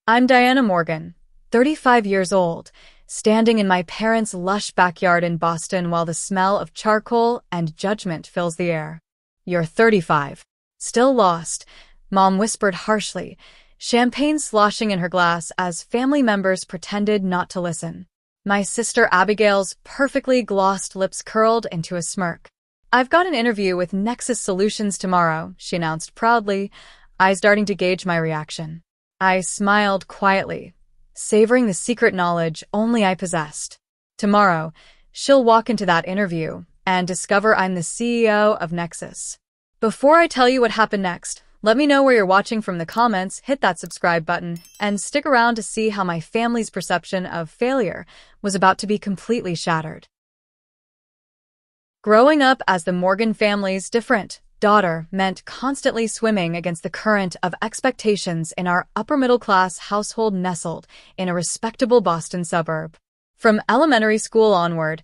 I'm Diana Morgan, 35 years old, standing in my parents' lush backyard in Boston while the smell of charcoal and judgment fills the air. You're 35. Still lost, Mom whispered harshly, champagne sloshing in her glass as family members pretended not to listen. My sister Abigail's perfectly glossed lips curled into a smirk. I've got an interview with Nexus Solutions tomorrow, she announced proudly, eyes darting to gauge my reaction. I smiled quietly, savoring the secret knowledge only I possessed. Tomorrow, she'll walk into that interview and discover I'm the CEO of Nexus. Before I tell you what happened next, let me know where you're watching from the comments, hit that subscribe button, and stick around to see how my family's perception of failure was about to be completely shattered. Growing up as the Morgan family's different daughter meant constantly swimming against the current of expectations in our upper-middle-class household nestled in a respectable Boston suburb. From elementary school onward,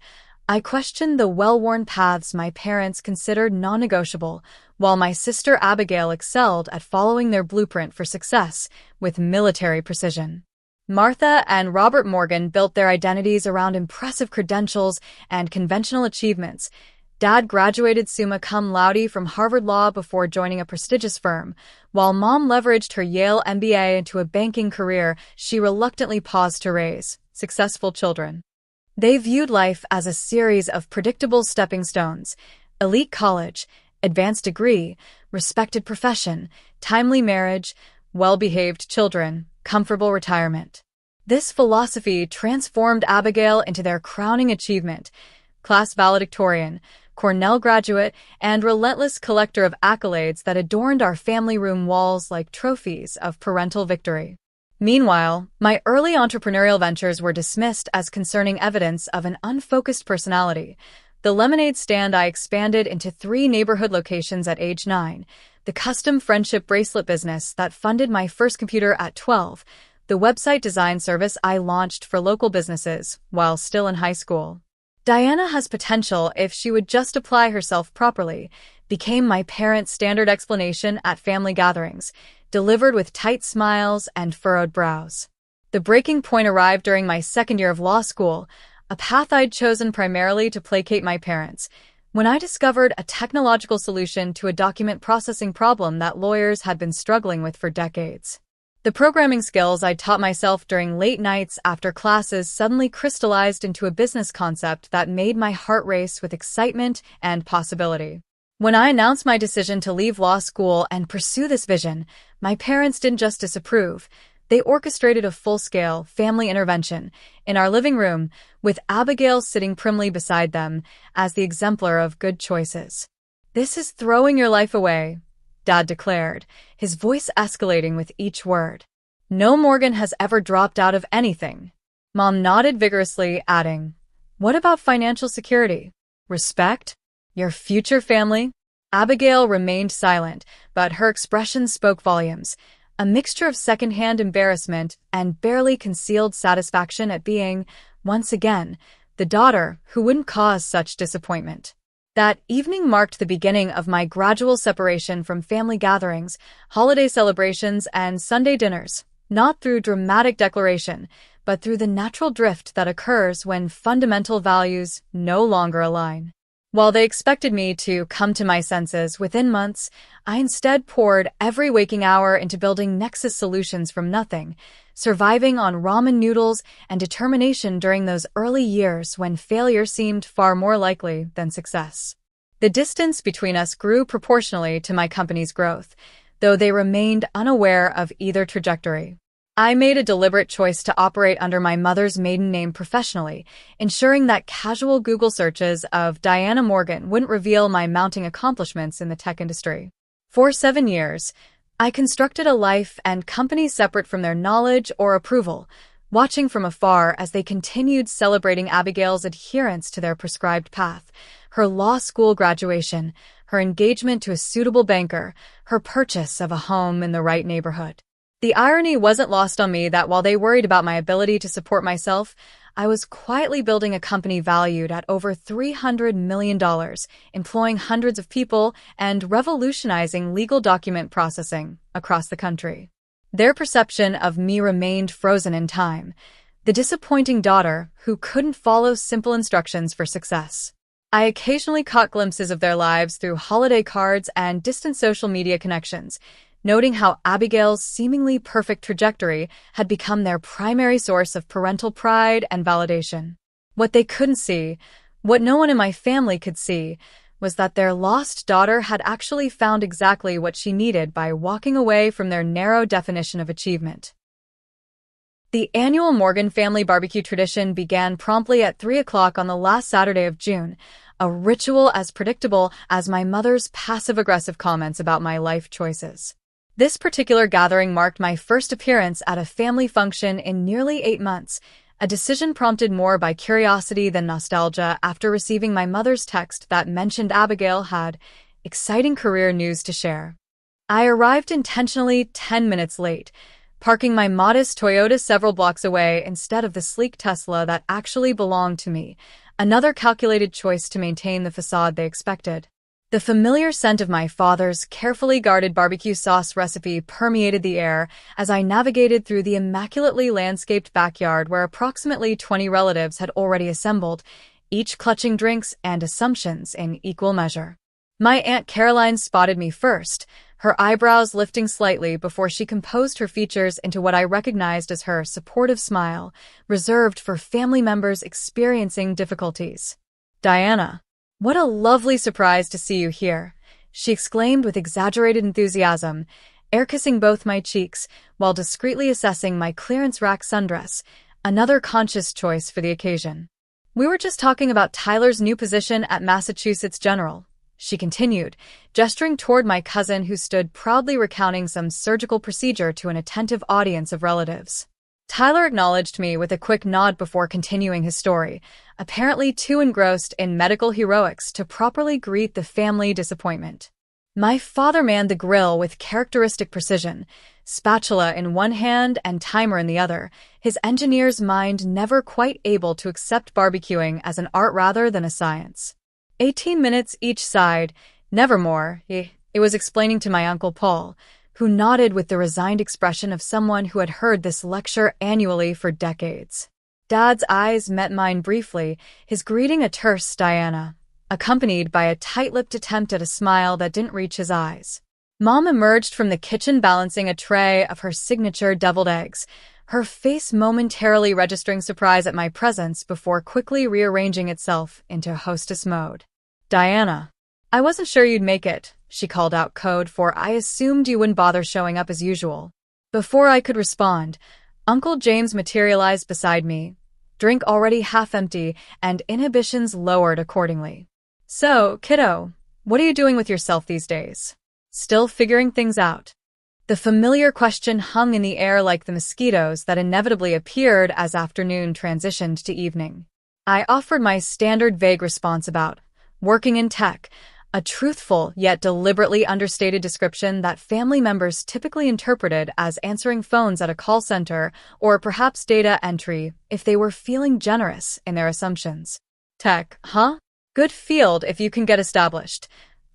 I questioned the well-worn paths my parents considered non-negotiable, while my sister Abigail excelled at following their blueprint for success with military precision. Martha and Robert Morgan built their identities around impressive credentials and conventional achievements. Dad graduated summa cum laude from Harvard Law before joining a prestigious firm, while Mom leveraged her Yale MBA into a banking career she reluctantly paused to raise successful children. They viewed life as a series of predictable stepping stones: elite college, advanced degree, respected profession, timely marriage, well-behaved children, comfortable retirement. This philosophy transformed Abigail into their crowning achievement: class valedictorian, Cornell graduate, and relentless collector of accolades that adorned our family room walls like trophies of parental victory. Meanwhile, my early entrepreneurial ventures were dismissed as concerning evidence of an unfocused personality. The lemonade stand I expanded into 3 neighborhood locations at age 9, the custom friendship bracelet business that funded my first computer at 12, the website design service I launched for local businesses while still in high school. Diana has potential if she would just apply herself properly, became my parents' standard explanation at family gatherings, delivered with tight smiles and furrowed brows. The breaking point arrived during my second year of law school, a path I'd chosen primarily to placate my parents, when I discovered a technological solution to a document processing problem that lawyers had been struggling with for decades. The programming skills I taught myself during late nights after classes suddenly crystallized into a business concept that made my heart race with excitement and possibility. When I announced my decision to leave law school and pursue this vision, my parents didn't just disapprove. They orchestrated a full-scale family intervention in our living room, with Abigail sitting primly beside them as the exemplar of good choices. "This is throwing your life away," Dad declared, his voice escalating with each word. "No Morgan has ever dropped out of anything." Mom nodded vigorously, adding, "What about financial security? Respect? Your future family?" Abigail remained silent, but her expression spoke volumes, a mixture of secondhand embarrassment and barely concealed satisfaction at being, once again, the daughter who wouldn't cause such disappointment. That evening marked the beginning of my gradual separation from family gatherings, holiday celebrations, and Sunday dinners, not through dramatic declaration, but through the natural drift that occurs when fundamental values no longer align. While they expected me to come to my senses within months, I instead poured every waking hour into building Nexus Solutions from nothing, surviving on ramen noodles and determination during those early years when failure seemed far more likely than success. The distance between us grew proportionally to my company's growth, though they remained unaware of either trajectory. I made a deliberate choice to operate under my mother's maiden name professionally, ensuring that casual Google searches of Diana Morgan wouldn't reveal my mounting accomplishments in the tech industry. For 7 years, I constructed a life and company separate from their knowledge or approval, watching from afar as they continued celebrating Abigail's adherence to their prescribed path, her law school graduation, her engagement to a suitable banker, her purchase of a home in the right neighborhood. The irony wasn't lost on me that while they worried about my ability to support myself, I was quietly building a company valued at over $300 million, employing hundreds of people and revolutionizing legal document processing across the country. Their perception of me remained frozen in time, the disappointing daughter who couldn't follow simple instructions for success. I occasionally caught glimpses of their lives through holiday cards and distant social media connections, noting how Abigail's seemingly perfect trajectory had become their primary source of parental pride and validation. What they couldn't see, what no one in my family could see, was that their lost daughter had actually found exactly what she needed by walking away from their narrow definition of achievement. The annual Morgan family barbecue tradition began promptly at 3 o'clock on the last Saturday of June, a ritual as predictable as my mother's passive-aggressive comments about my life choices. This particular gathering marked my first appearance at a family function in nearly 8 months, a decision prompted more by curiosity than nostalgia after receiving my mother's text that mentioned Abigail had exciting career news to share. I arrived intentionally 10 minutes late, parking my modest Toyota several blocks away instead of the sleek Tesla that actually belonged to me, another calculated choice to maintain the facade they expected. The familiar scent of my father's carefully guarded barbecue sauce recipe permeated the air as I navigated through the immaculately landscaped backyard where approximately 20 relatives had already assembled, each clutching drinks and assumptions in equal measure. My Aunt Caroline spotted me first, her eyebrows lifting slightly before she composed her features into what I recognized as her supportive smile, reserved for family members experiencing difficulties. "Diana, what a lovely surprise to see you here," she exclaimed with exaggerated enthusiasm, air-kissing both my cheeks while discreetly assessing my clearance rack sundress, another conscious choice for the occasion. "We were just talking about Tyler's new position at Massachusetts General," she continued, gesturing toward my cousin who stood proudly recounting some surgical procedure to an attentive audience of relatives. Tyler acknowledged me with a quick nod before continuing his story, apparently too engrossed in medical heroics to properly greet the family disappointment. My father manned the grill with characteristic precision, spatula in one hand and timer in the other, his engineer's mind never quite able to accept barbecuing as an art rather than a science. 18 minutes each side, never more, it was explaining to my Uncle Paul, who nodded with the resigned expression of someone who had heard this lecture annually for decades. Dad's eyes met mine briefly, his greeting a terse "Diana," accompanied by a tight-lipped attempt at a smile that didn't reach his eyes. Mom emerged from the kitchen balancing a tray of her signature deviled eggs, her face momentarily registering surprise at my presence before quickly rearranging itself into hostess mode. "Diana, I wasn't sure you'd make it," she called out code for "I assumed you wouldn't bother showing up as usual." Before I could respond, Uncle James materialized beside me, drink already half empty and inhibitions lowered accordingly. "So, kiddo, what are you doing with yourself these days? Still figuring things out?" The familiar question hung in the air like the mosquitoes that inevitably appeared as afternoon transitioned to evening. I offered my standard vague response about working in tech, a truthful yet deliberately understated description that family members typically interpreted as answering phones at a call center or perhaps data entry if they were feeling generous in their assumptions. "Tech, huh? Good field if you can get established,"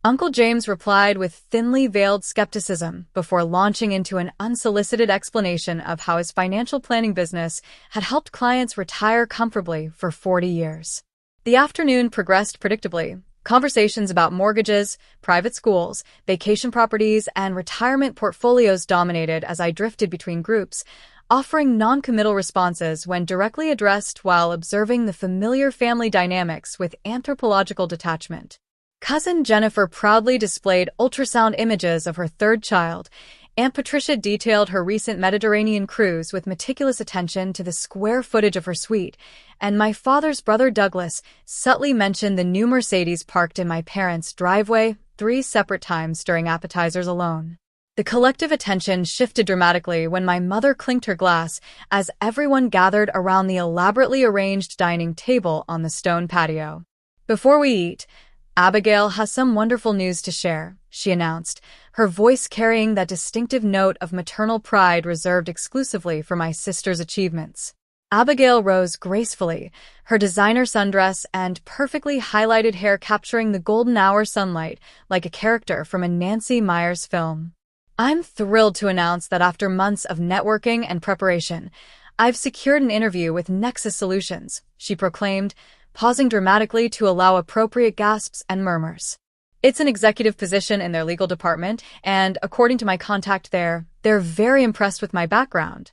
Uncle James replied with thinly veiled skepticism before launching into an unsolicited explanation of how his financial planning business had helped clients retire comfortably for 40 years. The afternoon progressed predictably. Conversations about mortgages, private schools, vacation properties, and retirement portfolios dominated as I drifted between groups, offering non-committal responses when directly addressed while observing the familiar family dynamics with anthropological detachment. Cousin Jennifer proudly displayed ultrasound images of her third child. Aunt Patricia detailed her recent Mediterranean cruise with meticulous attention to the square footage of her suite, and my father's brother Douglas subtly mentioned the new Mercedes parked in my parents' driveway 3 separate times during appetizers alone. The collective attention shifted dramatically when my mother clinked her glass as everyone gathered around the elaborately arranged dining table on the stone patio. "Before we eat, Abigail has some wonderful news to share," she announced, her voice carrying that distinctive note of maternal pride reserved exclusively for my sister's achievements. Abigail rose gracefully, her designer sundress and perfectly highlighted hair capturing the golden hour sunlight like a character from a Nancy Meyers film. I'm thrilled to announce that after months of networking and preparation, I've secured an interview with Nexus Solutions, she proclaimed, pausing dramatically to allow appropriate gasps and murmurs. It's an executive position in their legal department, and according to my contact there, they're very impressed with my background.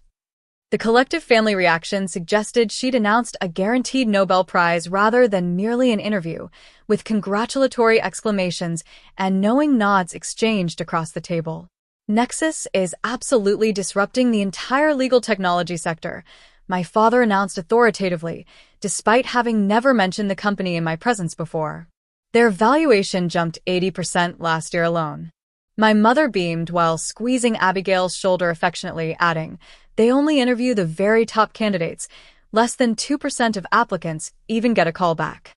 The collective family reaction suggested she'd announced a guaranteed Nobel Prize rather than merely an interview, with congratulatory exclamations and knowing nods exchanged across the table. Nexus is absolutely disrupting the entire legal technology sector, my father announced authoritatively, despite having never mentioned the company in my presence before. Their valuation jumped 80% last year alone. My mother beamed while squeezing Abigail's shoulder affectionately, adding, "They only interview the very top candidates. Less than 2% of applicants even get a call back."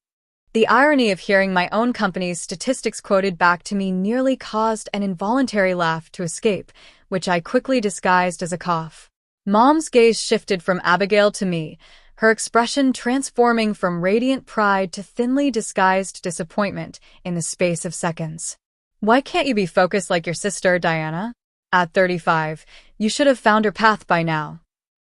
The irony of hearing my own company's statistics quoted back to me nearly caused an involuntary laugh to escape, which I quickly disguised as a cough. Mom's gaze shifted from Abigail to me, her expression transforming from radiant pride to thinly disguised disappointment in the space of seconds. "Why can't you be focused like your sister, Diana? At 35, you should have found her path by now."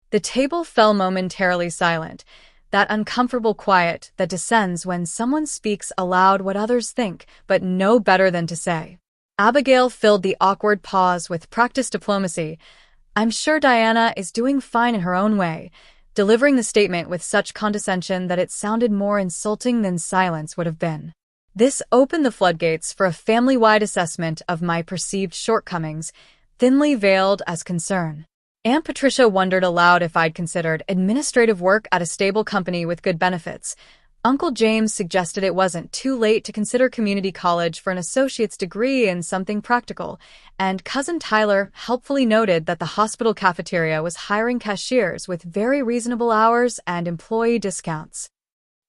The table fell momentarily silent, that uncomfortable quiet that descends when someone speaks aloud what others think but know better than to say. Abigail filled the awkward pause with practiced diplomacy. "I'm sure Diana is doing fine in her own way," delivering the statement with such condescension that it sounded more insulting than silence would have been. This opened the floodgates for a family-wide assessment of my perceived shortcomings, thinly veiled as concern. Aunt Patricia wondered aloud if I'd considered administrative work at a stable company with good benefits. Uncle James suggested it wasn't too late to consider community college for an associate's degree in something practical, and Cousin Tyler helpfully noted that the hospital cafeteria was hiring cashiers with very reasonable hours and employee discounts.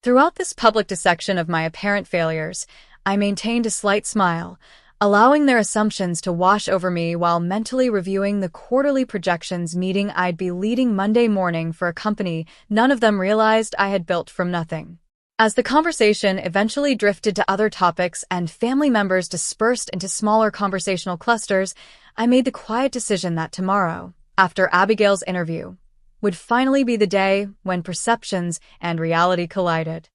Throughout this public dissection of my apparent failures, I maintained a slight smile, allowing their assumptions to wash over me while mentally reviewing the quarterly projections meeting I'd be leading Monday morning for a company none of them realized I had built from nothing. As the conversation eventually drifted to other topics and family members dispersed into smaller conversational clusters, I made the quiet decision that tomorrow, after Abigail's interview, would finally be the day when perceptions and reality collided.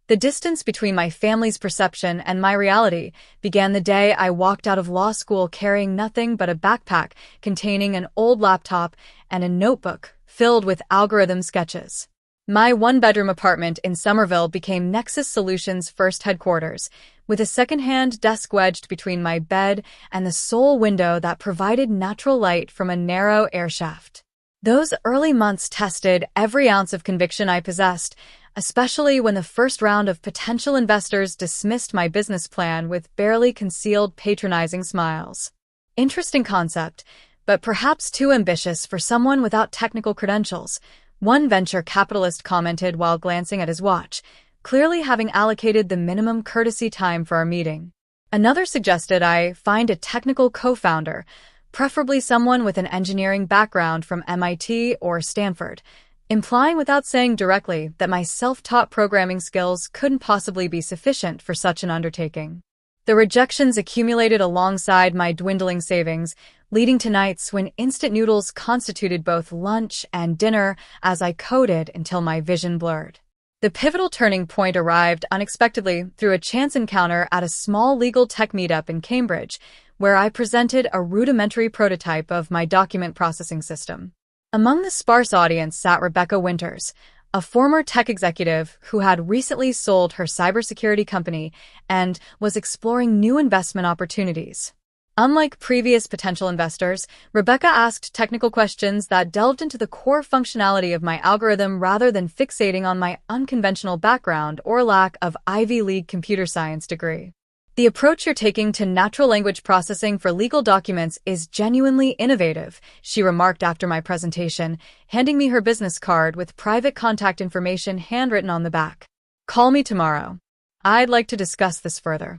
The distance between my family's perception and my reality began the day I walked out of law school carrying nothing but a backpack containing an old laptop and a notebook filled with algorithm sketches. My one-bedroom apartment in Somerville became Nexus Solutions' first headquarters, with a second-hand desk wedged between my bed and the sole window that provided natural light from a narrow air shaft. Those early months tested every ounce of conviction I possessed, especially when the first round of potential investors dismissed my business plan with barely concealed patronizing smiles. Interesting concept, but perhaps too ambitious for someone without technical credentials, one venture capitalist commented while glancing at his watch, clearly having allocated the minimum courtesy time for our meeting. Another suggested I find a technical co-founder, preferably someone with an engineering background from MIT or Stanford, implying without saying directly that my self-taught programming skills couldn't possibly be sufficient for such an undertaking. The rejections accumulated alongside my dwindling savings, leading to nights when instant noodles constituted both lunch and dinner as I coded until my vision blurred. The pivotal turning point arrived unexpectedly through a chance encounter at a small legal tech meetup in Cambridge, where I presented a rudimentary prototype of my document processing system. Among the sparse audience sat Rebecca Winters, a former tech executive who had recently sold her cybersecurity company and was exploring new investment opportunities. Unlike previous potential investors, Rebecca asked technical questions that delved into the core functionality of my algorithm rather than fixating on my unconventional background or lack of Ivy League computer science degree. "The approach you're taking to natural language processing for legal documents is genuinely innovative," she remarked after my presentation, handing me her business card with private contact information handwritten on the back. "Call me tomorrow. I'd like to discuss this further."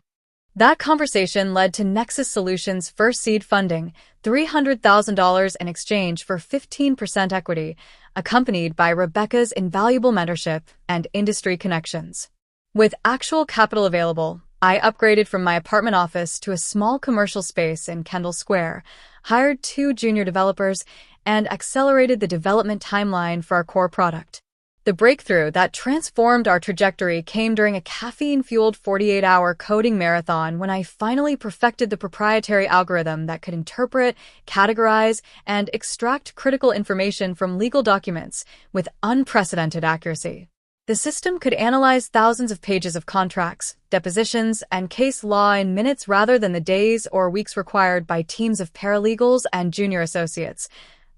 That conversation led to Nexus Solutions' first seed funding, $300,000 in exchange for 15% equity, accompanied by Rebecca's invaluable mentorship and industry connections. With actual capital available, I upgraded from my apartment office to a small commercial space in Kendall Square, hired 2 junior developers, and accelerated the development timeline for our core product. The breakthrough that transformed our trajectory came during a caffeine-fueled 48-hour coding marathon when I finally perfected the proprietary algorithm that could interpret, categorize, and extract critical information from legal documents with unprecedented accuracy. The system could analyze thousands of pages of contracts, depositions, and case law in minutes rather than the days or weeks required by teams of paralegals and junior associates,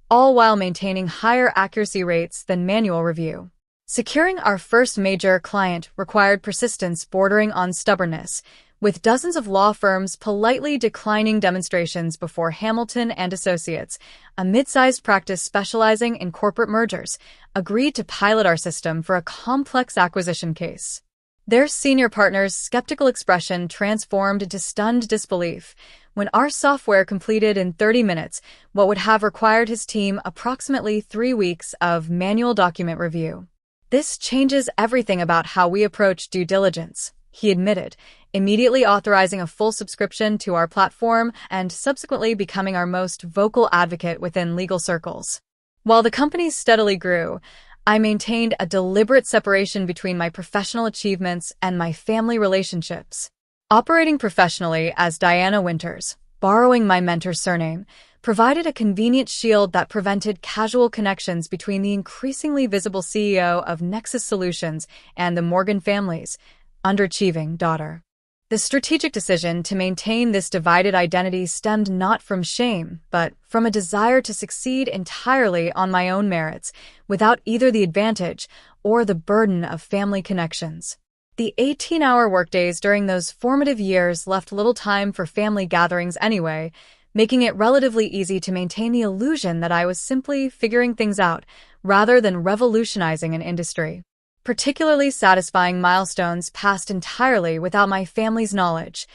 all while maintaining higher accuracy rates than manual review. Securing our first major client required persistence bordering on stubbornness, with dozens of law firms politely declining demonstrations before Hamilton and Associates, a mid-sized practice specializing in corporate mergers, agreed to pilot our system for a complex acquisition case. Their senior partner's skeptical expression transformed into stunned disbelief when our software completed in 30 minutes what would have required his team approximately 3 weeks of manual document review. "This changes everything about how we approach due diligence," he admitted, immediately authorizing a full subscription to our platform and subsequently becoming our most vocal advocate within legal circles. While the company steadily grew, I maintained a deliberate separation between my professional achievements and my family relationships. Operating professionally as Diana Winters, borrowing my mentor's surname, provided a convenient shield that prevented casual connections between the increasingly visible CEO of Nexus Solutions and the Morgan family's underachieving daughter. The strategic decision to maintain this divided identity stemmed not from shame, but from a desire to succeed entirely on my own merits, without either the advantage or the burden of family connections. The 18-hour workdays during those formative years left little time for family gatherings anyway, making it relatively easy to maintain the illusion that I was simply figuring things out rather than revolutionizing an industry. Particularly satisfying milestones passed entirely without my family's knowledge.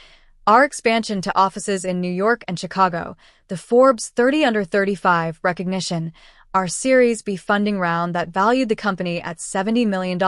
Our expansion to offices in New York and Chicago, the Forbes 30 Under 35 recognition, our Series B funding round that valued the company at $70 million,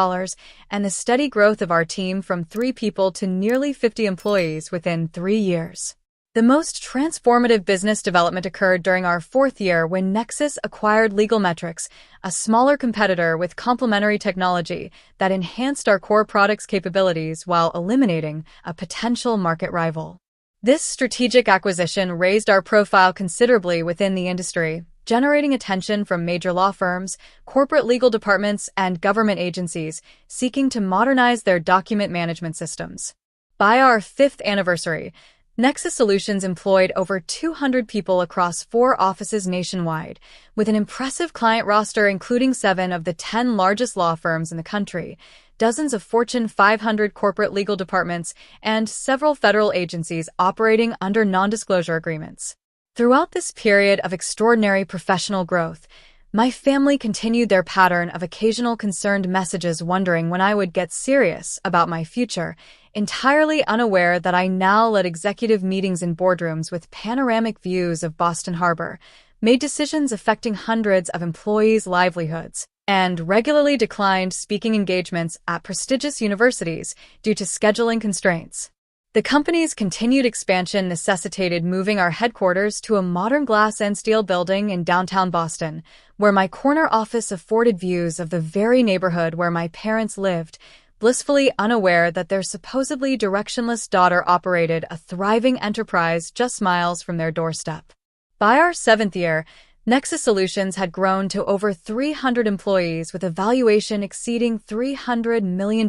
and the steady growth of our team from 3 people to nearly 50 employees within 3 years. The most transformative business development occurred during our 4th year when Nexus acquired Legal Metrics, a smaller competitor with complementary technology that enhanced our core product's capabilities while eliminating a potential market rival. This strategic acquisition raised our profile considerably within the industry, generating attention from major law firms, corporate legal departments, and government agencies seeking to modernize their document management systems. By our 5th anniversary, Nexus Solutions employed over 200 people across 4 offices nationwide, with an impressive client roster including 7 of the 10 largest law firms in the country, dozens of Fortune 500 corporate legal departments, and several federal agencies operating under non-disclosure agreements. Throughout this period of extraordinary professional growth, my family continued their pattern of occasional concerned messages wondering when I would get serious about my future, entirely unaware that I now led executive meetings in boardrooms with panoramic views of Boston Harbor, made decisions affecting hundreds of employees' livelihoods, and regularly declined speaking engagements at prestigious universities due to scheduling constraints. The company's continued expansion necessitated moving our headquarters to a modern glass and steel building in downtown Boston, where my corner office afforded views of the very neighborhood where my parents lived, blissfully unaware that their supposedly directionless daughter operated a thriving enterprise just miles from their doorstep. By our 7th year, Nexus Solutions had grown to over 300 employees with a valuation exceeding $300 million,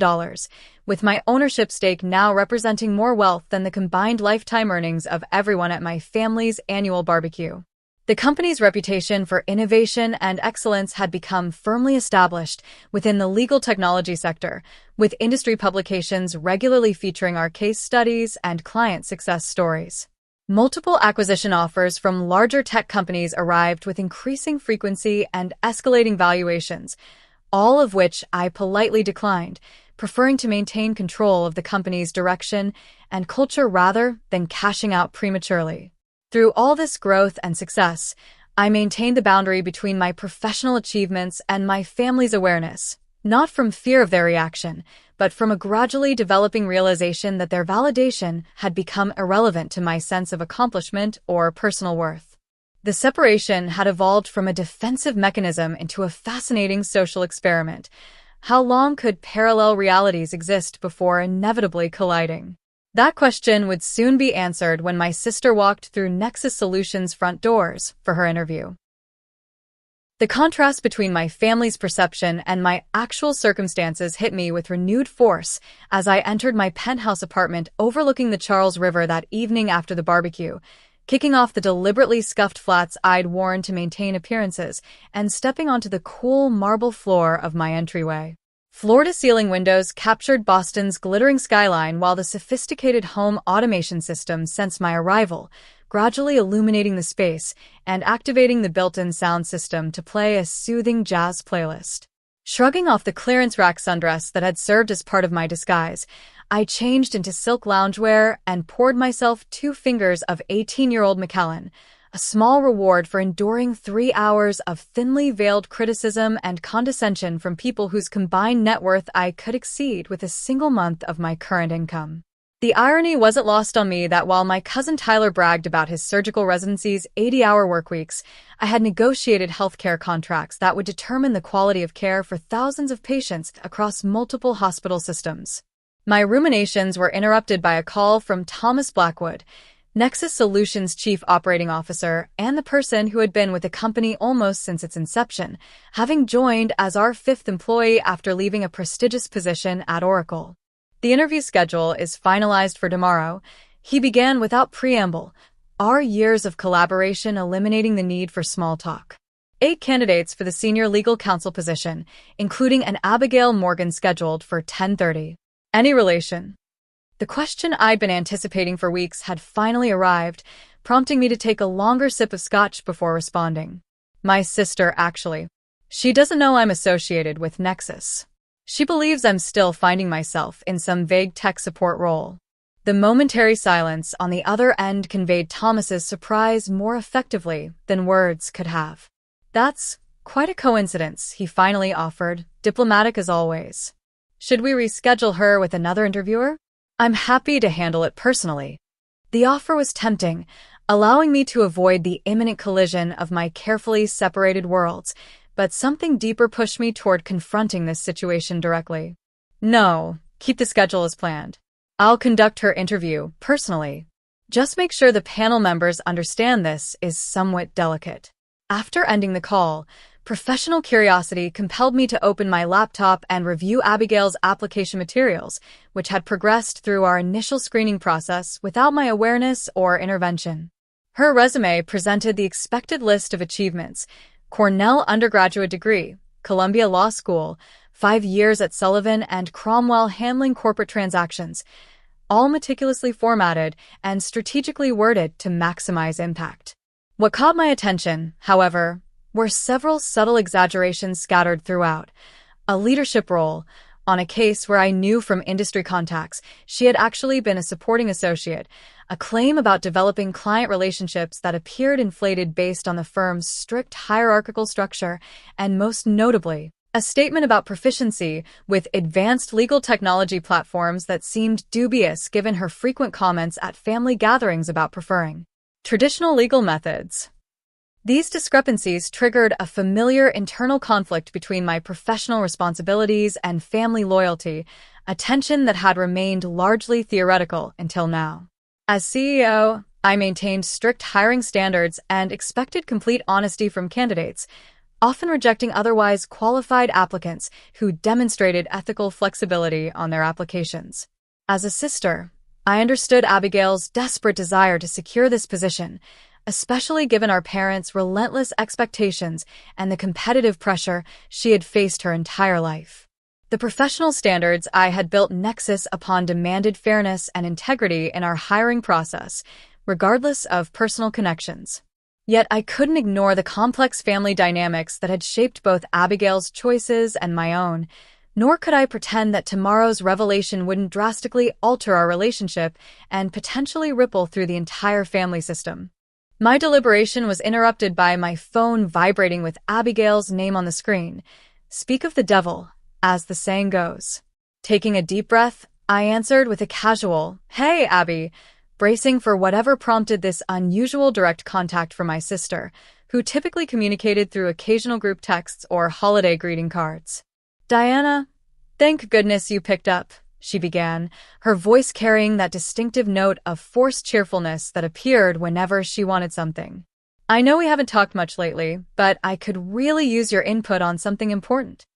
with my ownership stake now representing more wealth than the combined lifetime earnings of everyone at my family's annual barbecue. The company's reputation for innovation and excellence had become firmly established within the legal technology sector, with industry publications regularly featuring our case studies and client success stories. Multiple acquisition offers from larger tech companies arrived with increasing frequency and escalating valuations, all of which I politely declined, preferring to maintain control of the company's direction and culture rather than cashing out prematurely. Through all this growth and success, I maintained the boundary between my professional achievements and my family's awareness, Not from fear of their reaction, but from a gradually developing realization that their validation had become irrelevant to my sense of accomplishment or personal worth. The separation had evolved from a defensive mechanism into a fascinating social experiment. How long could parallel realities exist before inevitably colliding? That question would soon be answered when my sister walked through Nexus Solutions' front doors for her interview. The contrast between my family's perception and my actual circumstances hit me with renewed force as I entered my penthouse apartment overlooking the Charles River that evening after the barbecue, kicking off the deliberately scuffed flats I'd worn to maintain appearances and stepping onto the cool marble floor of my entryway. Floor-to-ceiling windows captured Boston's glittering skyline while the sophisticated home automation system sensed my arrival, gradually illuminating the space and activating the built-in sound system to play a soothing jazz playlist. Shrugging off the clearance rack sundress that had served as part of my disguise, I changed into silk loungewear and poured myself 2 fingers of 18-year-old Macallan, a small reward for enduring 3 hours of thinly veiled criticism and condescension from people whose combined net worth I could exceed with a single month of my current income. The irony wasn't lost on me that while my cousin Tyler bragged about his surgical residency's 80-hour workweeks, I had negotiated healthcare contracts that would determine the quality of care for thousands of patients across multiple hospital systems. My ruminations were interrupted by a call from Thomas Blackwood, Nexus Solutions Chief Operating Officer and the person who had been with the company almost since its inception, having joined as our 5th employee after leaving a prestigious position at Oracle. The interview schedule is finalized for tomorrow, he began without preamble, our years of collaboration eliminating the need for small talk. 8 candidates for the senior legal counsel position, including an Abigail Morgan scheduled for 10:30. Any relation? The question I'd been anticipating for weeks had finally arrived, prompting me to take a longer sip of scotch before responding. My sister, actually. She doesn't know I'm associated with Nexus. She believes I'm still finding myself in some vague tech support role. The momentary silence on the other end conveyed Thomas's surprise more effectively than words could have. That's quite a coincidence, he finally offered, diplomatic as always. Should we reschedule her with another interviewer? I'm happy to handle it personally. The offer was tempting, allowing me to avoid the imminent collision of my carefully separated worlds, but something deeper pushed me toward confronting this situation directly. No, keep the schedule as planned. I'll conduct her interview personally. Just make sure the panel members understand this is somewhat delicate. After ending the call, professional curiosity compelled me to open my laptop and review Abigail's application materials, which had progressed through our initial screening process without my awareness or intervention. Her resume presented the expected list of achievements: Cornell undergraduate degree, Columbia Law School, 5 years at Sullivan and Cromwell handling corporate transactions, all meticulously formatted and strategically worded to maximize impact. What caught my attention, however, were several subtle exaggerations scattered throughout. A leadership role, on a case where I knew from industry contacts she had actually been a supporting associate, a claim about developing client relationships that appeared inflated based on the firm's strict hierarchical structure, and most notably, a statement about proficiency with advanced legal technology platforms that seemed dubious given her frequent comments at family gatherings about preferring traditional legal methods. These discrepancies triggered a familiar internal conflict between my professional responsibilities and family loyalty, a tension that had remained largely theoretical until now. As CEO, I maintained strict hiring standards and expected complete honesty from candidates, often rejecting otherwise qualified applicants who demonstrated ethical flexibility on their applications. As a sister, I understood Abigail's desperate desire to secure this position, especially given our parents' relentless expectations and the competitive pressure she had faced her entire life. The professional standards I had built Nexus upon demanded fairness and integrity in our hiring process, regardless of personal connections. Yet I couldn't ignore the complex family dynamics that had shaped both Abigail's choices and my own, nor could I pretend that tomorrow's revelation wouldn't drastically alter our relationship and potentially ripple through the entire family system. My deliberation was interrupted by my phone vibrating with Abigail's name on the screen. Speak of the devil, as the saying goes. Taking a deep breath, I answered with a casual, "Hey, Abby," bracing for whatever prompted this unusual direct contact from my sister, who typically communicated through occasional group texts or holiday greeting cards. "Diana, thank goodness you picked up," she began, her voice carrying that distinctive note of forced cheerfulness that appeared whenever she wanted something. "I know we haven't talked much lately, but I could really use your input on something important."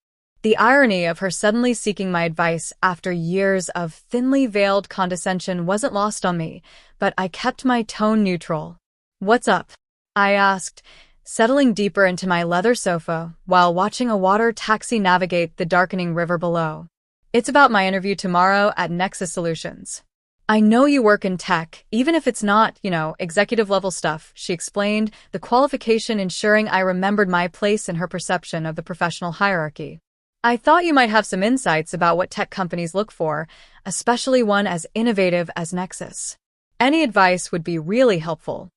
The irony of her suddenly seeking my advice after years of thinly veiled condescension wasn't lost on me, but I kept my tone neutral. "What's up?" I asked, settling deeper into my leather sofa while watching a water taxi navigate the darkening river below. "It's about my interview tomorrow at Nexus Solutions." "I know you work in tech, even if it's not, executive-level stuff," she explained, the qualification ensuring I remembered my place in her perception of the professional hierarchy. "I thought you might have some insights about what tech companies look for, especially one as innovative as Nexus. Any advice would be really helpful."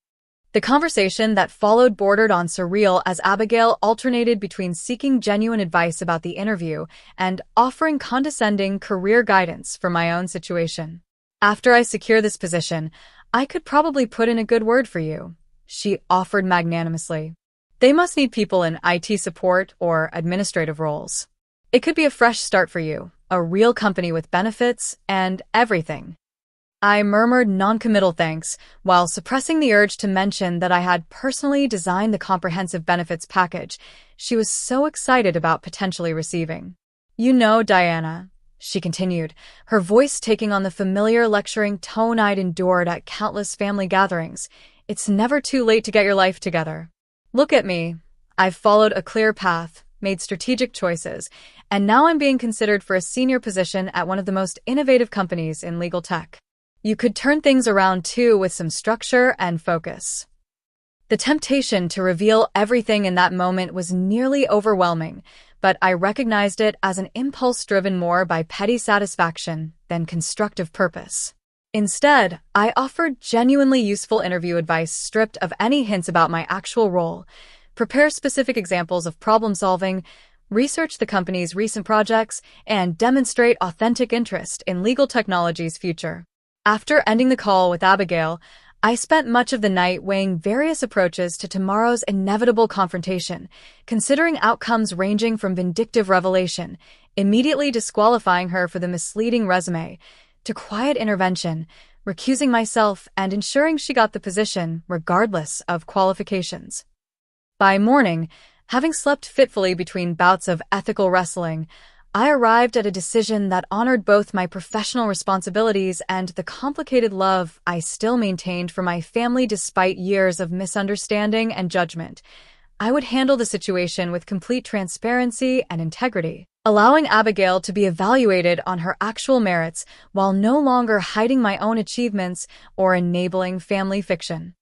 The conversation that followed bordered on surreal as Abigail alternated between seeking genuine advice about the interview and offering condescending career guidance for my own situation. "After I secure this position, I could probably put in a good word for you," she offered magnanimously. "They must need people in IT support or administrative roles. It could be a fresh start for you, a real company with benefits and everything." I murmured noncommittal thanks, while suppressing the urge to mention that I had personally designed the comprehensive benefits package she was so excited about potentially receiving. "You know, Diana," she continued, her voice taking on the familiar lecturing tone I'd endured at countless family gatherings, "it's never too late to get your life together. Look at me. I've followed a clear path, made strategic choices, and now I'm being considered for a senior position at one of the most innovative companies in legal tech. You could turn things around too with some structure and focus." The temptation to reveal everything in that moment was nearly overwhelming, but I recognized it as an impulse driven more by petty satisfaction than constructive purpose. Instead, I offered genuinely useful interview advice stripped of any hints about my actual role. Prepare specific examples of problem solving, research the company's recent projects, and demonstrate authentic interest in legal technology's future. After ending the call with Abigail, I spent much of the night weighing various approaches to tomorrow's inevitable confrontation, considering outcomes ranging from vindictive revelation, immediately disqualifying her for the misleading resume, to quiet intervention, recusing myself and ensuring she got the position regardless of qualifications. By morning, having slept fitfully between bouts of ethical wrestling, I arrived at a decision that honored both my professional responsibilities and the complicated love I still maintained for my family despite years of misunderstanding and judgment. I would handle the situation with complete transparency and integrity, allowing Abigail to be evaluated on her actual merits while no longer hiding my own achievements or enabling family fiction.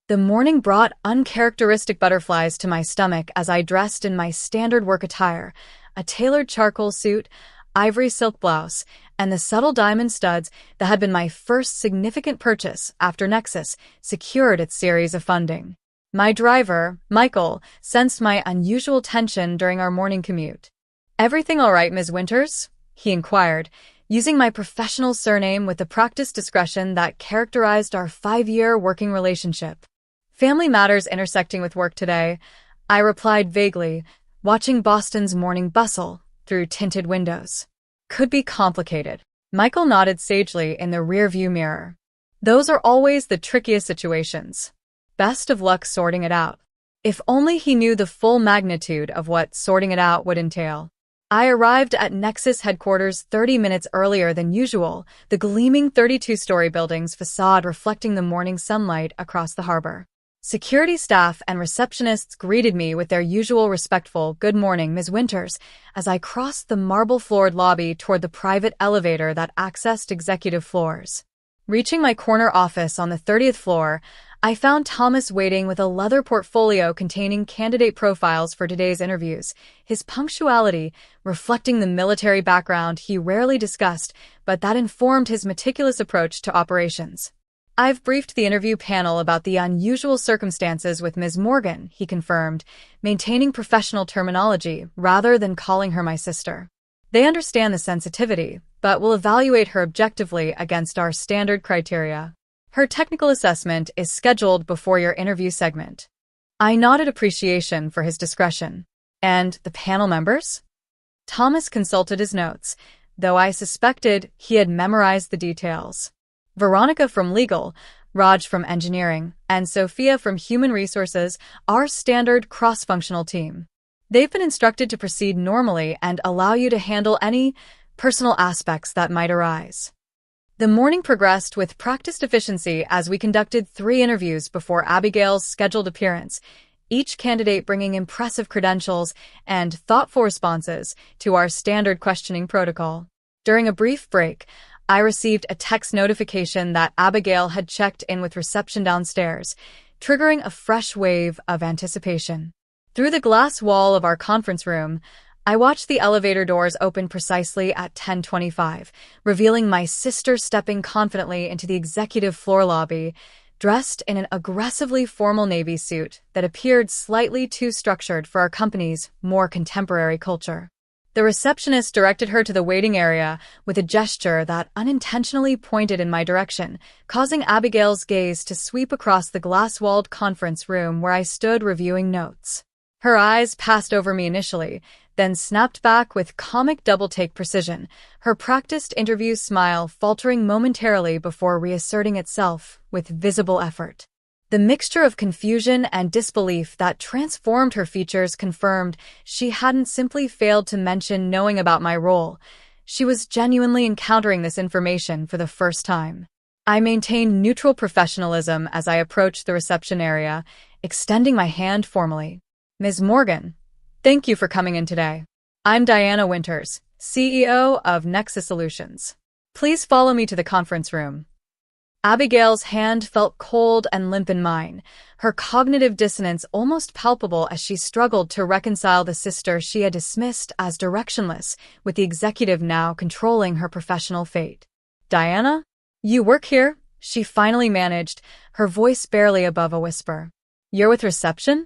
The morning brought uncharacteristic butterflies to my stomach as I dressed in my standard work attire, a tailored charcoal suit, ivory silk blouse, and the subtle diamond studs that had been my first significant purchase after Nexus secured its series of funding. My driver, Michael, sensed my unusual tension during our morning commute. "Everything all right, Ms. Winters?" he inquired, using my professional surname with the practiced discretion that characterized our 5-year working relationship. "Family matters intersecting with work today," I replied vaguely, watching Boston's morning bustle through tinted windows. "Could be complicated." Michael nodded sagely in the rearview mirror. "Those are always the trickiest situations. Best of luck sorting it out." If only he knew the full magnitude of what sorting it out would entail. I arrived at Nexus headquarters 30 minutes earlier than usual, the gleaming 32-story building's facade reflecting the morning sunlight across the harbor. Security staff and receptionists greeted me with their usual respectful "Good morning, Ms. Winters," as I crossed the marble-floored lobby toward the private elevator that accessed executive floors. Reaching my corner office on the 30th floor, I found Thomas waiting with a leather portfolio containing candidate profiles for today's interviews, his punctuality reflecting the military background he rarely discussed, but that informed his meticulous approach to operations. I've briefed the interview panel about the unusual circumstances with Ms. Morgan, he confirmed, maintaining professional terminology rather than calling her my sister. They understand the sensitivity, but will evaluate her objectively against our standard criteria. Her technical assessment is scheduled before your interview segment. I nodded appreciation for his discretion. And the panel members? Thomas consulted his notes, though I suspected he had memorized the details. Veronica from Legal, Raj from Engineering, and Sophia from Human Resources, our standard cross-functional team. They've been instructed to proceed normally and allow you to handle any personal aspects that might arise. The morning progressed with practiced efficiency as we conducted 3 interviews before Abigail's scheduled appearance, each candidate bringing impressive credentials and thoughtful responses to our standard questioning protocol. During a brief break, I received a text notification that Abigail had checked in with reception downstairs, triggering a fresh wave of anticipation. Through the glass wall of our conference room, I watched the elevator doors open precisely at 10:25, revealing my sister stepping confidently into the executive floor lobby, dressed in an aggressively formal navy suit that appeared slightly too structured for our company's more contemporary culture. The receptionist directed her to the waiting area with a gesture that unintentionally pointed in my direction, causing Abigail's gaze to sweep across the glass-walled conference room where I stood reviewing notes. Her eyes passed over me initially, then snapped back with comic double-take precision, her practiced interview smile faltering momentarily before reasserting itself with visible effort. The mixture of confusion and disbelief that transformed her features confirmed she hadn't simply failed to mention knowing about my role. She was genuinely encountering this information for the first time. I maintained neutral professionalism as I approached the reception area, extending my hand formally. Ms. Morgan, thank you for coming in today. I'm Diana Winters, CEO of Nexus Solutions. Please follow me to the conference room. Abigail's hand felt cold and limp in mine, her cognitive dissonance almost palpable as she struggled to reconcile the sister she had dismissed as directionless with the executive now controlling her professional fate. Diana? You work here? She finally managed, her voice barely above a whisper. You're with reception?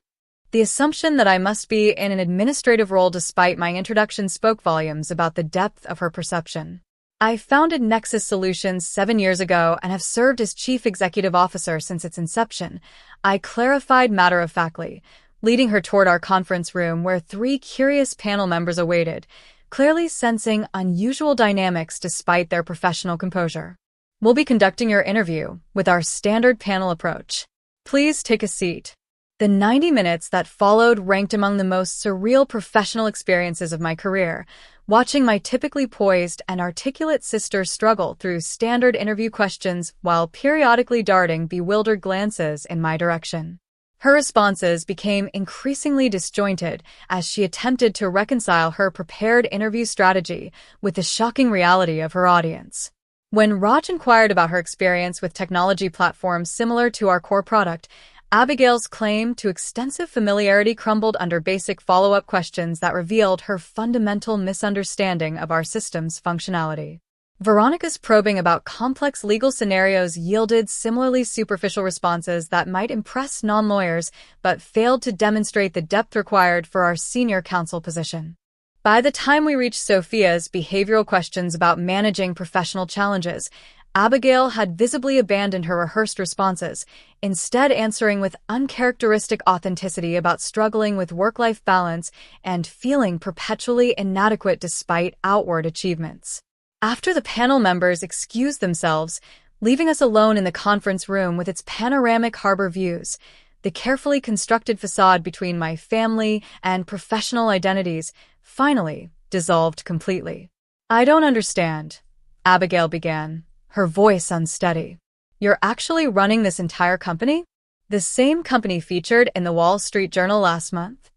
The assumption that I must be in an administrative role despite my introduction spoke volumes about the depth of her perception. I founded Nexus Solutions 7 years ago and have served as Chief Executive Officer since its inception, I clarified matter-of-factly, leading her toward our conference room where 3 curious panel members awaited, clearly sensing unusual dynamics despite their professional composure. We'll be conducting your interview with our standard panel approach. Please take a seat. The 90 minutes that followed ranked among the most surreal professional experiences of my career, watching my typically poised and articulate sister struggle through standard interview questions while periodically darting bewildered glances in my direction. Her responses became increasingly disjointed as she attempted to reconcile her prepared interview strategy with the shocking reality of her audience. When Raj inquired about her experience with technology platforms similar to our core product, Abigail's claim to extensive familiarity crumbled under basic follow-up questions that revealed her fundamental misunderstanding of our system's functionality. Veronica's probing about complex legal scenarios yielded similarly superficial responses that might impress non-lawyers but failed to demonstrate the depth required for our senior counsel position. By the time we reached Sophia's behavioral questions about managing professional challenges, Abigail had visibly abandoned her rehearsed responses, instead answering with uncharacteristic authenticity about struggling with work-life balance and feeling perpetually inadequate despite outward achievements. After the panel members excused themselves, leaving us alone in the conference room with its panoramic harbor views, the carefully constructed facade between my family and professional identities finally dissolved completely. I don't understand, Abigail began, her voice unsteady. You're actually running this entire company? The same company featured in the Wall Street Journal last month?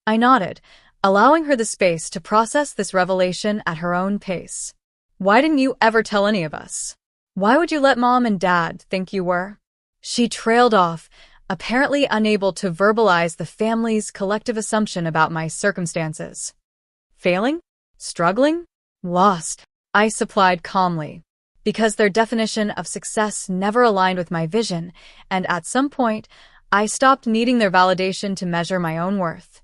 I nodded, allowing her the space to process this revelation at her own pace. Why didn't you ever tell any of us? Why would you let Mom and Dad think you were? She trailed off, apparently unable to verbalize the family's collective assumption about my circumstances. Failing? Struggling? Lost, I supplied calmly. because their definition of success never aligned with my vision, and at some point, I stopped needing their validation to measure my own worth.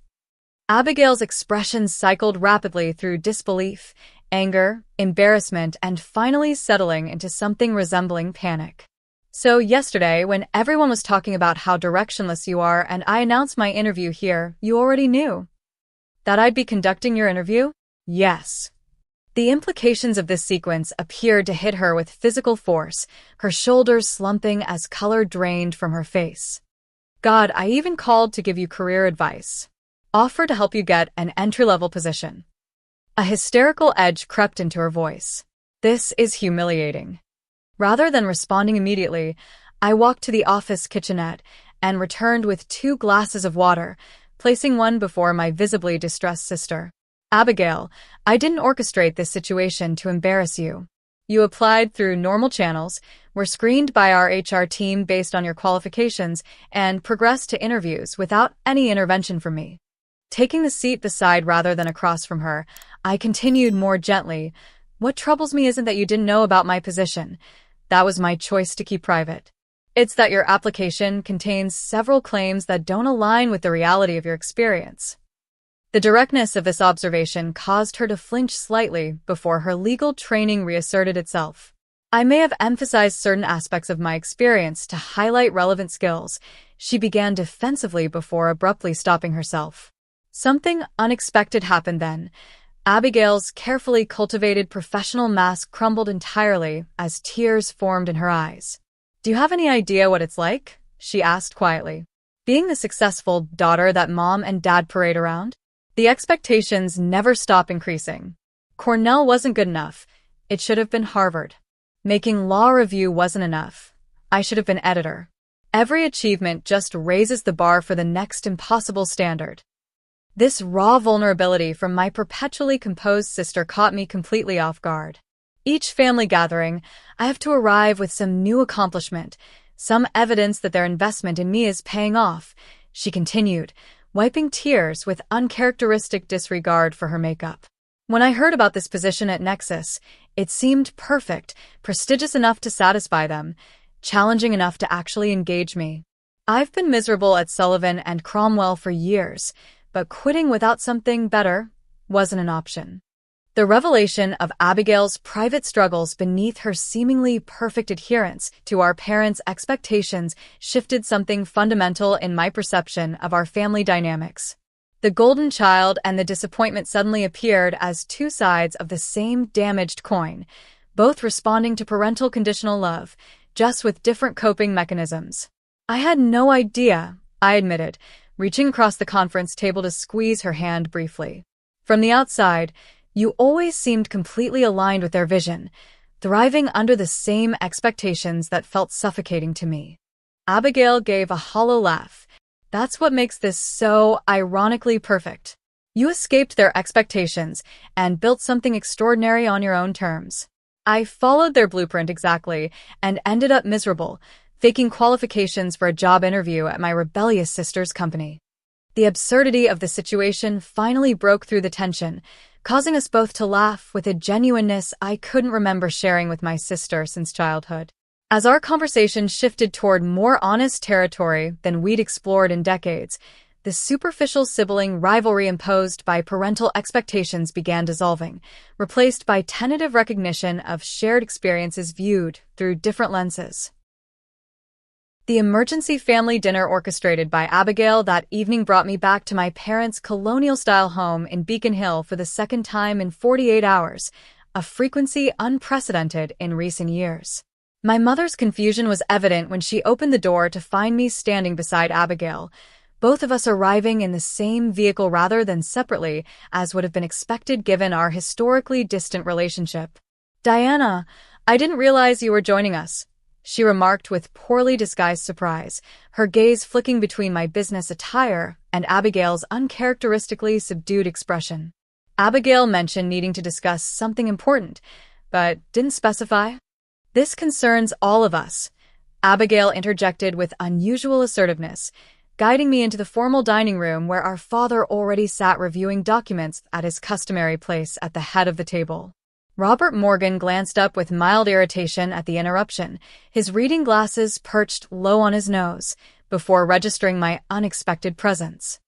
Abigail's expressions cycled rapidly through disbelief, anger, embarrassment, and finally settling into something resembling panic. So yesterday, when everyone was talking about how directionless you are and I announced my interview here, you already knew that I'd be conducting your interview? Yes. The implications of this sequence appeared to hit her with physical force, her shoulders slumping as color drained from her face. God, I even called to give you career advice. Offer to help you get an entry-level position. A hysterical edge crept into her voice. This is humiliating. Rather than responding immediately, I walked to the office kitchenette and returned with 2 glasses of water, placing one before my visibly distressed sister. Abigail, I didn't orchestrate this situation to embarrass you. You applied through normal channels, were screened by our HR team based on your qualifications, and progressed to interviews without any intervention from me. Taking the seat beside rather than across from her, I continued more gently. What troubles me isn't that you didn't know about my position. That was my choice to keep private. It's that your application contains several claims that don't align with the reality of your experience. The directness of this observation caused her to flinch slightly before her legal training reasserted itself. I may have emphasized certain aspects of my experience to highlight relevant skills. She began defensively before abruptly stopping herself. Something unexpected happened then. Abigail's carefully cultivated professional mask crumbled entirely as tears formed in her eyes. Do you have any idea what it's like? She asked quietly. Being the successful daughter that mom and dad parade around? The expectations never stop increasing. Cornell wasn't good enough. It should have been Harvard. Making law review wasn't enough. I should have been editor. Every achievement just raises the bar for the next impossible standard. This raw vulnerability from my perpetually composed sister caught me completely off guard. Each family gathering, I have to arrive with some new accomplishment, some evidence that their investment in me is paying off, she continued, wiping tears with uncharacteristic disregard for her makeup. When I heard about this position at Nexus, it seemed perfect, prestigious enough to satisfy them, challenging enough to actually engage me. I've been miserable at Sullivan and Cromwell for years, but quitting without something better wasn't an option. The revelation of Abigail's private struggles beneath her seemingly perfect adherence to our parents' expectations shifted something fundamental in my perception of our family dynamics. The golden child and the disappointment suddenly appeared as 2 sides of the same damaged coin, both responding to parental conditional love, just with different coping mechanisms. I had no idea, I admitted, reaching across the conference table to squeeze her hand briefly. From the outside, you always seemed completely aligned with their vision, thriving under the same expectations that felt suffocating to me. Abigail gave a hollow laugh. That's what makes this so ironically perfect. You escaped their expectations and built something extraordinary on your own terms. I followed their blueprint exactly and ended up miserable, faking qualifications for a job interview at my rebellious sister's company. The absurdity of the situation finally broke through the tension, causing us both to laugh with a genuineness I couldn't remember sharing with my sister since childhood. As our conversation shifted toward more honest territory than we'd explored in decades, the superficial sibling rivalry imposed by parental expectations began dissolving, replaced by tentative recognition of shared experiences viewed through different lenses. The emergency family dinner orchestrated by Abigail that evening brought me back to my parents' colonial-style home in Beacon Hill for the second time in 48 hours, a frequency unprecedented in recent years. My mother's confusion was evident when she opened the door to find me standing beside Abigail, both of us arriving in the same vehicle rather than separately, as would have been expected given our historically distant relationship. "Diana, I didn't realize you were joining us," she remarked with poorly disguised surprise, her gaze flicking between my business attire and Abigail's uncharacteristically subdued expression. Abigail mentioned needing to discuss something important, but didn't specify. "This concerns all of us," Abigail interjected with unusual assertiveness, guiding me into the formal dining room where our father already sat reviewing documents at his customary place at the head of the table. Robert Morgan glanced up with mild irritation at the interruption, his reading glasses perched low on his nose, before registering my unexpected presence.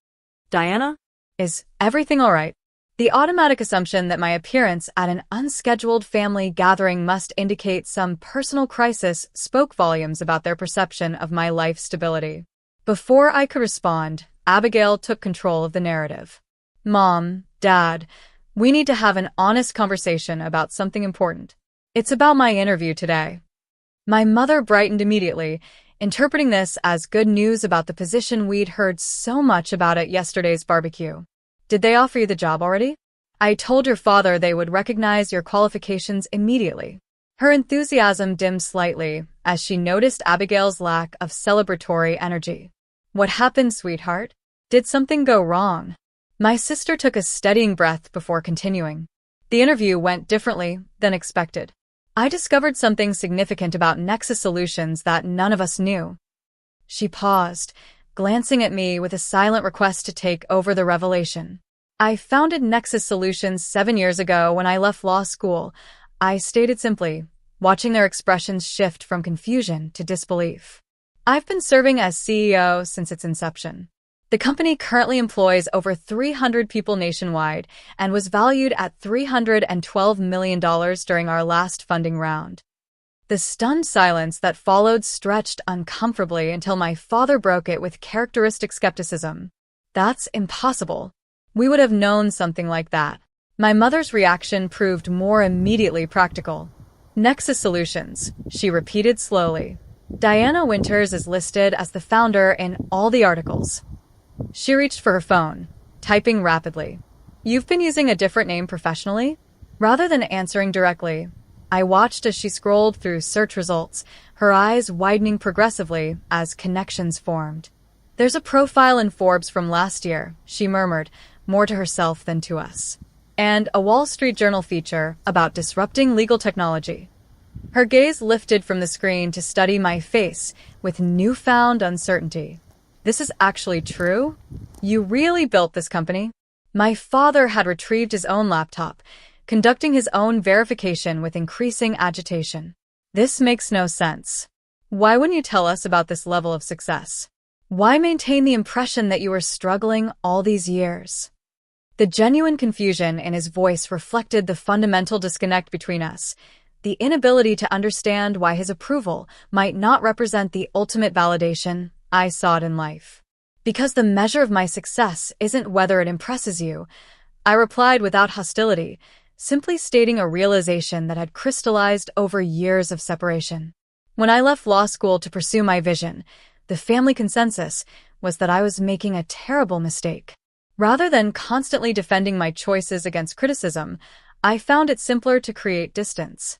Diana? Is everything all right? The automatic assumption that my appearance at an unscheduled family gathering must indicate some personal crisis spoke volumes about their perception of my life stability. Before I could respond, Abigail took control of the narrative. Mom, Dad, we need to have an honest conversation about something important. It's about my interview today. My mother brightened immediately, interpreting this as good news about the position we'd heard so much about at yesterday's barbecue. Did they offer you the job already? I told your father they would recognize your qualifications immediately. Her enthusiasm dimmed slightly as she noticed Abigail's lack of celebratory energy. What happened, sweetheart? Did something go wrong? My sister took a steadying breath before continuing. The interview went differently than expected. I discovered something significant about Nexus Solutions that none of us knew. She paused, glancing at me with a silent request to take over the revelation. I founded Nexus Solutions 7 years ago when I left law school. I stated simply, watching their expressions shift from confusion to disbelief. I've been serving as CEO since its inception. The company currently employs over 300 people nationwide and was valued at $312 million during our last funding round. The stunned silence that followed stretched uncomfortably until my father broke it with characteristic skepticism. That's impossible. We would have known something like that. My mother's reaction proved more immediately practical. Nexus Solutions, she repeated slowly. Diana Winters is listed as the founder in all the articles. She reached for her phone, typing rapidly. You've been using a different name professionally? Rather than answering directly, I watched as she scrolled through search results, her eyes widening progressively as connections formed. There's a profile in Forbes from last year, she murmured, more to herself than to us. And a Wall Street Journal feature about disrupting legal technology. Her gaze lifted from the screen to study my face with newfound uncertainty. This is actually true? You really built this company? My father had retrieved his own laptop, conducting his own verification with increasing agitation. This makes no sense. Why wouldn't you tell us about this level of success? Why maintain the impression that you were struggling all these years? The genuine confusion in his voice reflected the fundamental disconnect between us, the inability to understand why his approval might not represent the ultimate validation I sought in life. Because the measure of my success isn't whether it impresses you, I replied without hostility, simply stating a realization that had crystallized over years of separation. When I left law school to pursue my vision, the family consensus was that I was making a terrible mistake. Rather than constantly defending my choices against criticism, I found it simpler to create distance.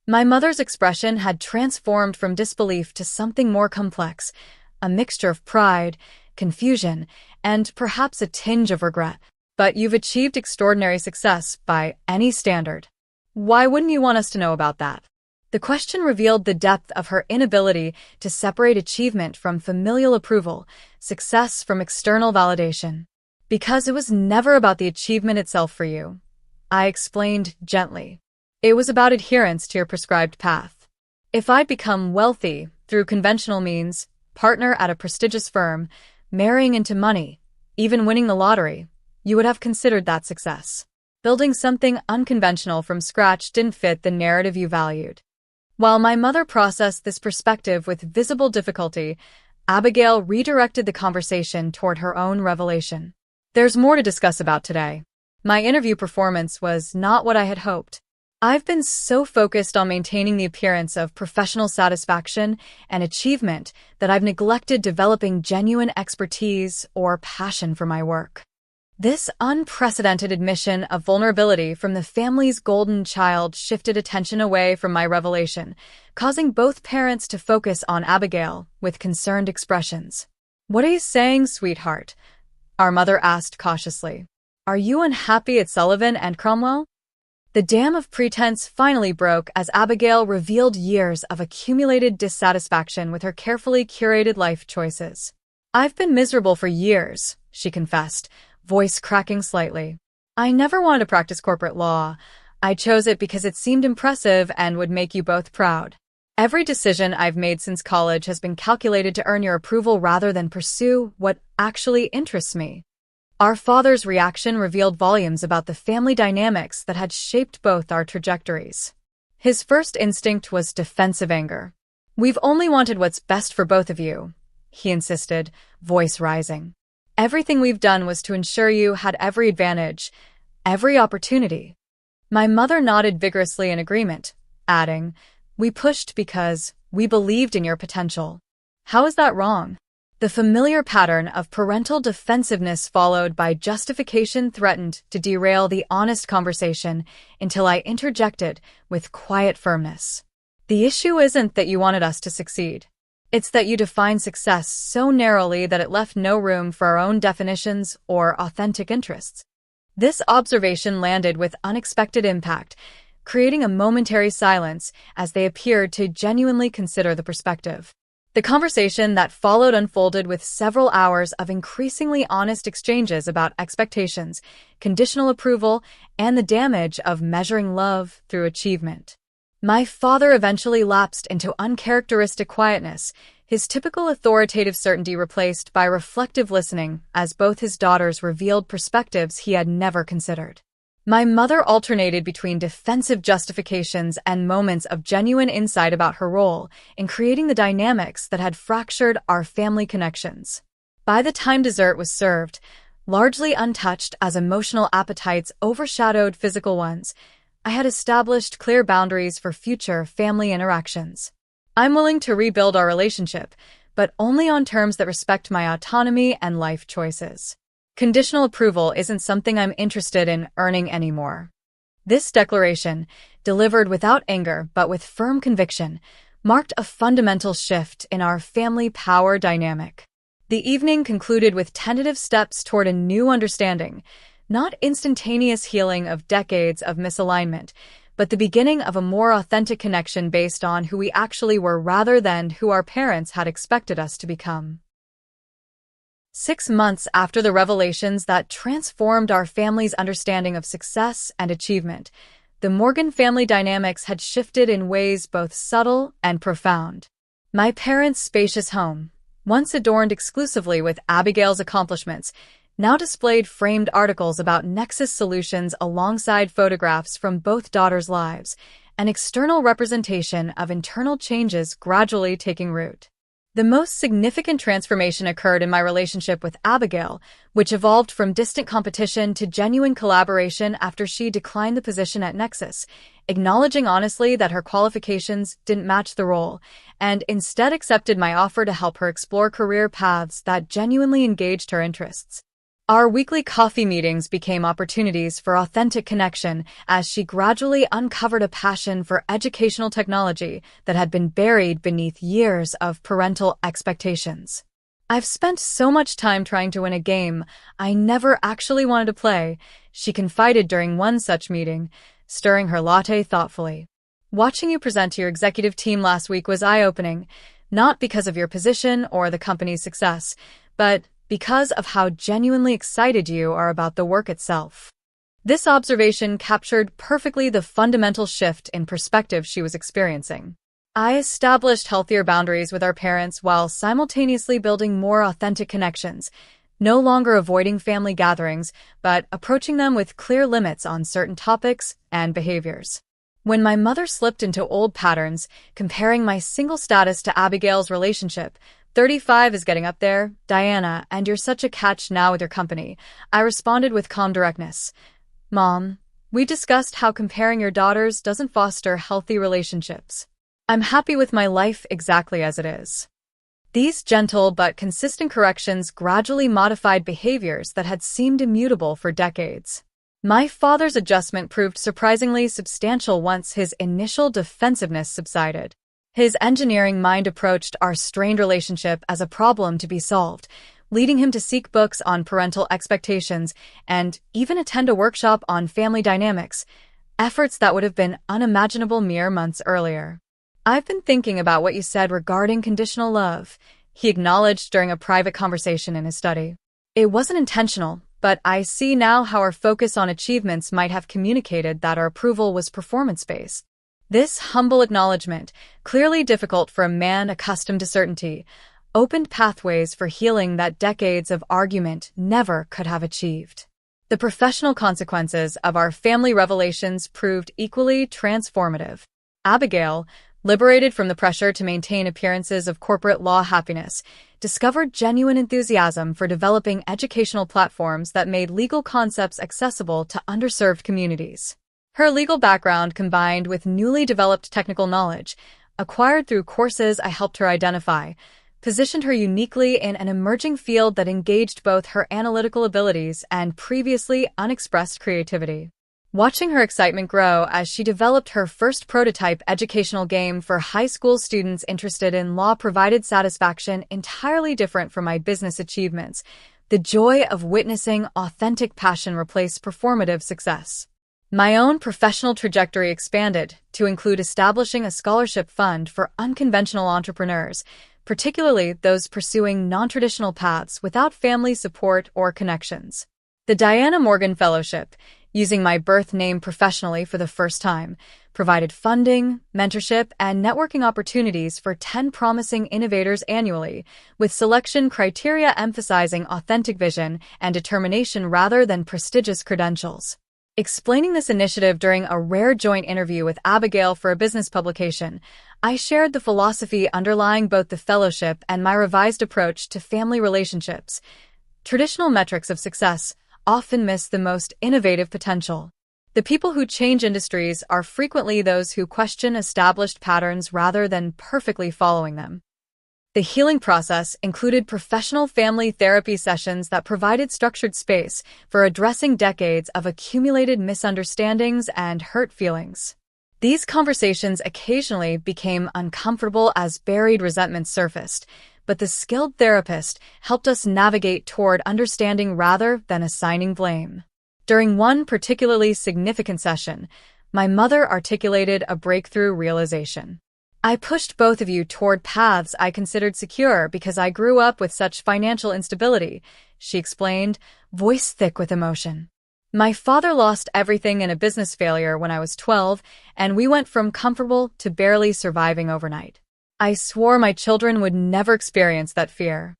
My mother's expression had transformed from disbelief to something more complex, a mixture of pride, confusion, and perhaps a tinge of regret. But you've achieved extraordinary success by any standard. Why wouldn't you want us to know about that? The question revealed the depth of her inability to separate achievement from familial approval, success from external validation. Because it was never about the achievement itself for you, I explained gently. It was about adherence to your prescribed path. If I'd become wealthy through conventional means, partner at a prestigious firm, marrying into money, even winning the lottery, you would have considered that success. Building something unconventional from scratch didn't fit the narrative you valued. While my mother processed this perspective with visible difficulty, Abigail redirected the conversation toward her own revelation. There's more to discuss about today. My interview performance was not what I had hoped. I've been so focused on maintaining the appearance of professional satisfaction and achievement that I've neglected developing genuine expertise or passion for my work. This unprecedented admission of vulnerability from the family's golden child shifted attention away from my revelation, causing both parents to focus on Abigail with concerned expressions. What are you saying, sweetheart? Our mother asked cautiously. Are you unhappy at Sullivan and Cromwell? The dam of pretense finally broke as Abigail revealed years of accumulated dissatisfaction with her carefully curated life choices. I've been miserable for years, she confessed, voice cracking slightly. I never wanted to practice corporate law. I chose it because it seemed impressive and would make you both proud. Every decision I've made since college has been calculated to earn your approval rather than pursue what actually interests me. Our father's reaction revealed volumes about the family dynamics that had shaped both our trajectories. His first instinct was defensive anger. "We've only wanted what's best for both of you," he insisted, voice rising. "Everything we've done was to ensure you had every advantage, every opportunity." My mother nodded vigorously in agreement, adding, "We pushed because we believed in your potential." How is that wrong? The familiar pattern of parental defensiveness followed by justification threatened to derail the honest conversation until I interjected with quiet firmness. "The issue isn't that you wanted us to succeed. It's that you defined success so narrowly that it left no room for our own definitions or authentic interests." This observation landed with unexpected impact, creating a momentary silence as they appeared to genuinely consider the perspective. The conversation that followed unfolded with several hours of increasingly honest exchanges about expectations, conditional approval, and the damage of measuring love through achievement. My father eventually lapsed into uncharacteristic quietness, his typical authoritative certainty replaced by reflective listening as both his daughters revealed perspectives he had never considered. My mother alternated between defensive justifications and moments of genuine insight about her role in creating the dynamics that had fractured our family connections. By the time dessert was served, largely untouched as emotional appetites overshadowed physical ones, I had established clear boundaries for future family interactions. "I'm willing to rebuild our relationship, but only on terms that respect my autonomy and life choices. Conditional approval isn't something I'm interested in earning anymore." This declaration, delivered without anger but with firm conviction, marked a fundamental shift in our family power dynamic. The evening concluded with tentative steps toward a new understanding, not instantaneous healing of decades of misalignment, but the beginning of a more authentic connection based on who we actually were rather than who our parents had expected us to become. 6 months after the revelations that transformed our family's understanding of success and achievement, the Morgan family dynamics had shifted in ways both subtle and profound. My parents' spacious home, once adorned exclusively with Abigail's accomplishments, now displayed framed articles about Nexus solutions alongside photographs from both daughters' lives, an external representation of internal changes gradually taking root. The most significant transformation occurred in my relationship with Abigail, which evolved from distant competition to genuine collaboration after she declined the position at Nexus, acknowledging honestly that her qualifications didn't match the role, and instead accepted my offer to help her explore career paths that genuinely engaged her interests. Our weekly coffee meetings became opportunities for authentic connection as she gradually uncovered a passion for educational technology that had been buried beneath years of parental expectations. "I've spent so much time trying to win a game I never actually wanted to play," she confided during one such meeting, stirring her latte thoughtfully. "Watching you present to your executive team last week was eye-opening, not because of your position or the company's success, but because of how genuinely excited you are about the work itself." This observation captured perfectly the fundamental shift in perspective she was experiencing. I established healthier boundaries with our parents while simultaneously building more authentic connections, no longer avoiding family gatherings, but approaching them with clear limits on certain topics and behaviors. When my mother slipped into old patterns, comparing my single status to Abigail's relationship, "35 is getting up there, Diana, and you're such a catch now with your company," I responded with calm directness. "Mom, we discussed how comparing your daughters doesn't foster healthy relationships. I'm happy with my life exactly as it is." These gentle but consistent corrections gradually modified behaviors that had seemed immutable for decades. My father's adjustment proved surprisingly substantial once his initial defensiveness subsided. His engineering mind approached our strained relationship as a problem to be solved, leading him to seek books on parental expectations and even attend a workshop on family dynamics, efforts that would have been unimaginable mere months earlier. "I've been thinking about what you said regarding conditional love," he acknowledged during a private conversation in his study. "It wasn't intentional, but I see now how our focus on achievements might have communicated that our approval was performance-based. This humble acknowledgement, clearly difficult for a man accustomed to certainty, opened pathways for healing that decades of argument never could have achieved. The professional consequences of our family revelations proved equally transformative. Abigail, liberated from the pressure to maintain appearances of corporate law happiness, discovered genuine enthusiasm for developing educational platforms that made legal concepts accessible to underserved communities. Her legal background, combined with newly developed technical knowledge, acquired through courses I helped her identify, positioned her uniquely in an emerging field that engaged both her analytical abilities and previously unexpressed creativity. Watching her excitement grow as she developed her first prototype educational game for high school students interested in law provided satisfaction entirely different from my business achievements. The joy of witnessing authentic passion replace performative success. My own professional trajectory expanded to include establishing a scholarship fund for unconventional entrepreneurs, particularly those pursuing non-traditional paths without family support or connections. The Diana Morgan Fellowship, using my birth name professionally for the first time, provided funding, mentorship, and networking opportunities for 10 promising innovators annually, with selection criteria emphasizing authentic vision and determination rather than prestigious credentials. Explaining this initiative during a rare joint interview with Abigail for a business publication, I shared the philosophy underlying both the fellowship and my revised approach to family relationships. Traditional metrics of success often miss the most innovative potential. The people who change industries are frequently those who question established patterns rather than perfectly following them. The healing process included professional family therapy sessions that provided structured space for addressing decades of accumulated misunderstandings and hurt feelings. These conversations occasionally became uncomfortable as buried resentment surfaced, but the skilled therapist helped us navigate toward understanding rather than assigning blame. During one particularly significant session, my mother articulated a breakthrough realization. I pushed both of you toward paths I considered secure because I grew up with such financial instability, she explained, voice thick with emotion. My father lost everything in a business failure when I was 12, and we went from comfortable to barely surviving overnight. I swore my children would never experience that fear.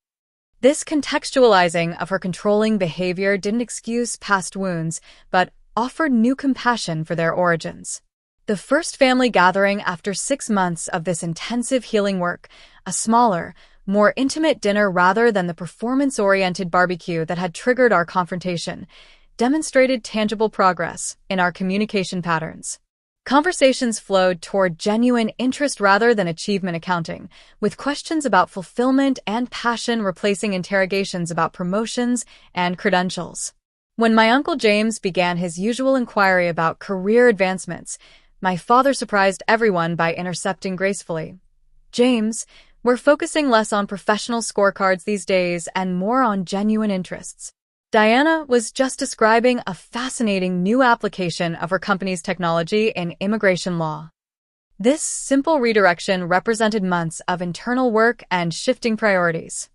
This contextualizing of her controlling behavior didn't excuse past wounds, but offered new compassion for their origins. The first family gathering after 6 months of this intensive healing work, a smaller, more intimate dinner rather than the performance-oriented barbecue that had triggered our confrontation, demonstrated tangible progress in our communication patterns. Conversations flowed toward genuine interest rather than achievement accounting, with questions about fulfillment and passion replacing interrogations about promotions and credentials. When my Uncle James began his usual inquiry about career advancements, my father surprised everyone by intercepting gracefully. James, we're focusing less on professional scorecards these days and more on genuine interests. Diana was just describing a fascinating new application of her company's technology in immigration law. This simple redirection represented months of internal work and shifting priorities.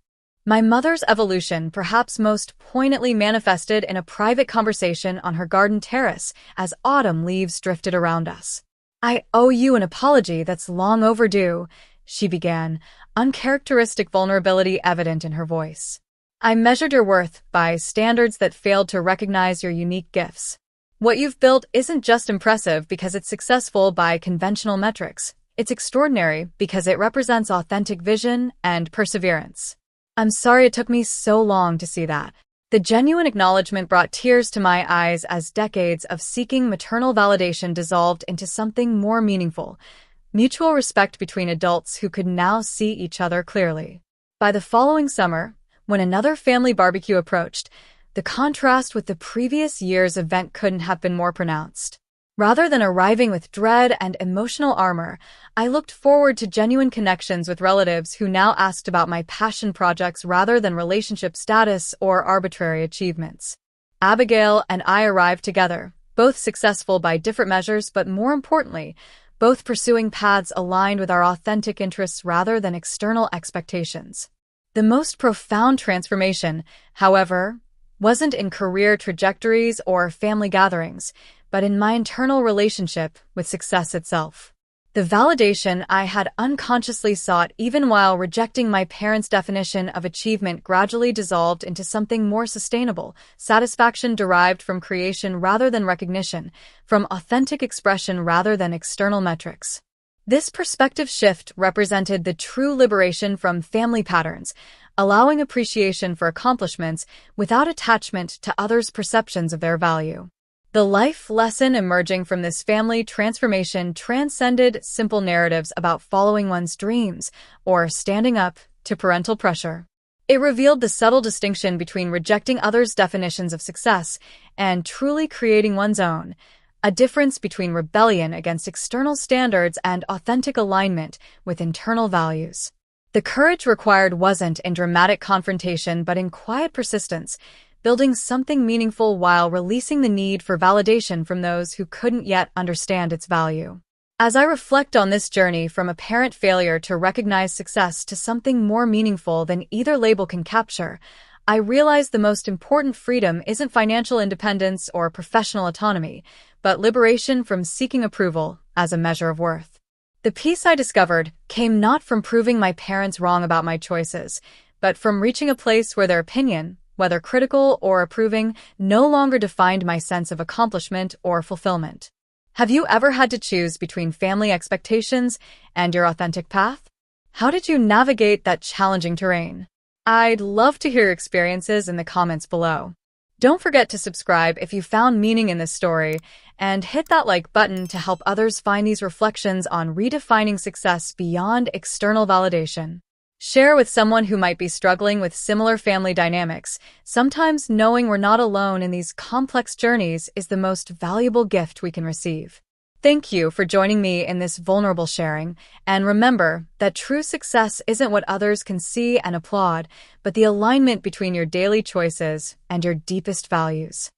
My mother's evolution perhaps most poignantly manifested in a private conversation on her garden terrace as autumn leaves drifted around us. I owe you an apology that's long overdue, she began, uncharacteristic vulnerability evident in her voice. I measured your worth by standards that failed to recognize your unique gifts. What you've built isn't just impressive because it's successful by conventional metrics. It's extraordinary because it represents authentic vision and perseverance. I'm sorry it took me so long to see that. The genuine acknowledgement brought tears to my eyes as decades of seeking maternal validation dissolved into something more meaningful, mutual respect between adults who could now see each other clearly. By the following summer, when another family barbecue approached, the contrast with the previous year's event couldn't have been more pronounced. Rather than arriving with dread and emotional armor, I looked forward to genuine connections with relatives who now asked about my passion projects rather than relationship status or arbitrary achievements. Abigail and I arrived together, both successful by different measures, but more importantly, both pursuing paths aligned with our authentic interests rather than external expectations. The most profound transformation, however, wasn't in career trajectories or family gatherings, but in my internal relationship with success itself. The validation I had unconsciously sought even while rejecting my parents' definition of achievement gradually dissolved into something more sustainable, satisfaction derived from creation rather than recognition, from authentic expression rather than external metrics. This perspective shift represented the true liberation from family patterns, allowing appreciation for accomplishments without attachment to others' perceptions of their value. The life lesson emerging from this family transformation transcended simple narratives about following one's dreams or standing up to parental pressure. It revealed the subtle distinction between rejecting others' definitions of success and truly creating one's own, a difference between rebellion against external standards and authentic alignment with internal values. The courage required wasn't in dramatic confrontation but in quiet persistence, building something meaningful while releasing the need for validation from those who couldn't yet understand its value. As I reflect on this journey from apparent failure to recognize success to something more meaningful than either label can capture, I realize the most important freedom isn't financial independence or professional autonomy, but liberation from seeking approval as a measure of worth. The peace I discovered came not from proving my parents wrong about my choices, but from reaching a place where their opinion, whether critical or approving, no longer defined my sense of accomplishment or fulfillment. Have you ever had to choose between family expectations and your authentic path? How did you navigate that challenging terrain? I'd love to hear your experiences in the comments below. Don't forget to subscribe if you found meaning in this story, and hit that like button to help others find these reflections on redefining success beyond external validation. Share with someone who might be struggling with similar family dynamics. Sometimes knowing we're not alone in these complex journeys is the most valuable gift we can receive. Thank you for joining me in this vulnerable sharing, and remember that true success isn't what others can see and applaud, but the alignment between your daily choices and your deepest values.